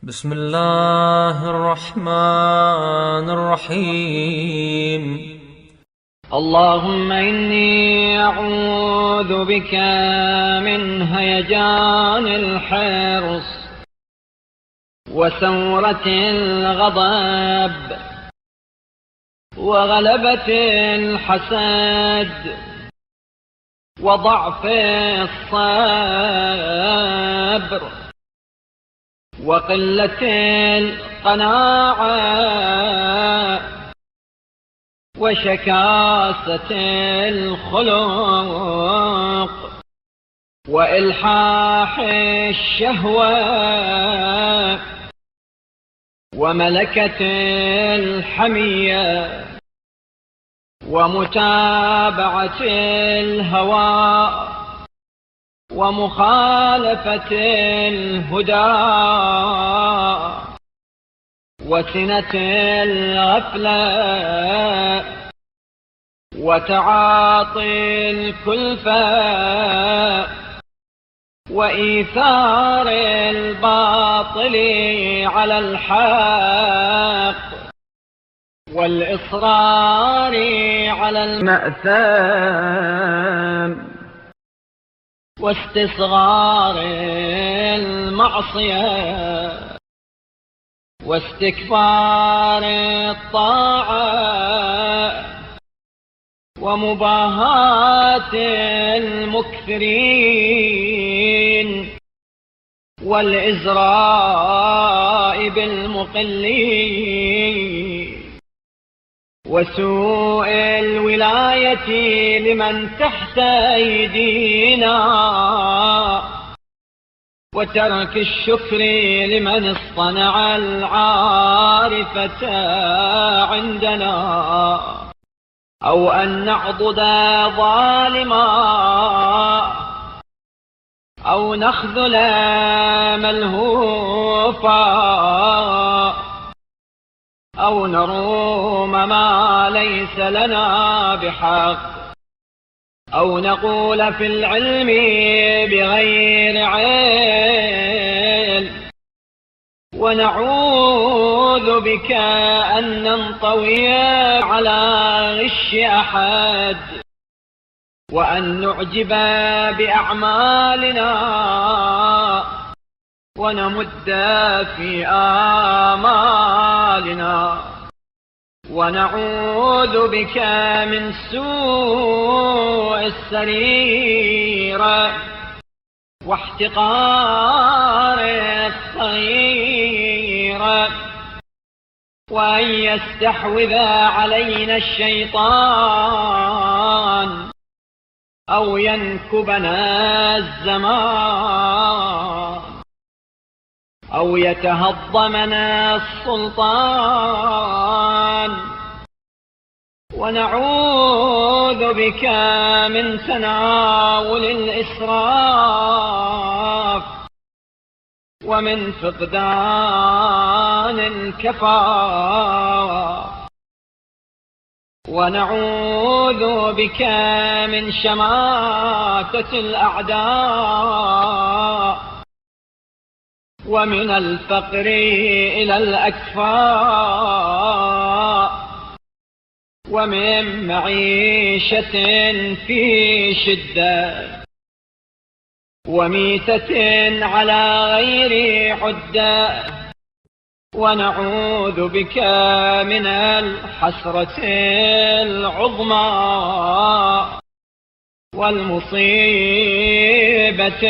بسم الله الرحمن الرحيم. اللهم إني أعوذ بك من هيجان الحرص وسورة الغضب وغلبة الحسد وضعف الصبر وقلة القناعة وشكاسة الخلق وإلحاح الشهوة وملكة الحمية ومتابعة الهوى ومخالفة الهدى وسنة الغفلة وتعاطي الكلفة وإيثار الباطل على الحق والإصرار على المأثم واستصغار المعصية واستكبار الطاعة ومباهاة المكثرين والإزراء بالمقلين وسوء الولاية لمن تحت أيدينا وترك الشكر لمن اصطنع العارفة عندنا أو أن نعضد ظالما أو نخذل ملهوفا أو نروم ما ليس لنا بحق أو نقول في العلم بغير علم ونعوذ بك أن ننطوي على غش أحد وأن نعجب بأعمالنا ونمد في آمالنا ونعوذ بك من سوء السريرة واحتقار الصغيرة وأن يستحوذ علينا الشيطان أو ينكبنا الزمان أو يتهضمنا السلطان ونعوذ بك من تناول الإسراف ومن فقدان الكفاف ونعوذ بك من شماتة الأعداء ومن الفقر إلى الأكفاء ومن معيشة في شدة وميتة على غير عدة ونعوذ بك من الحسرة العظمى والمصيبة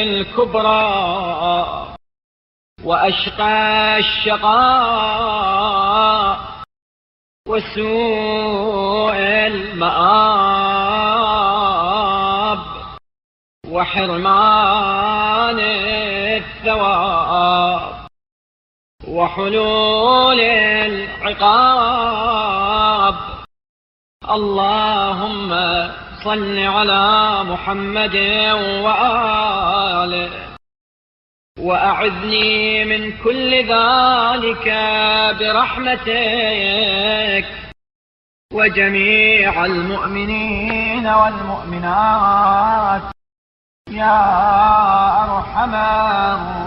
الكبرى وأشقى الشقاء وسوء المآب وحرمان الثواب وحلول العقاب. اللهم صل على محمد وآله وأعذني من كل ذلك برحمتك وجميع المؤمنين والمؤمنات يا أرحم الراحمين.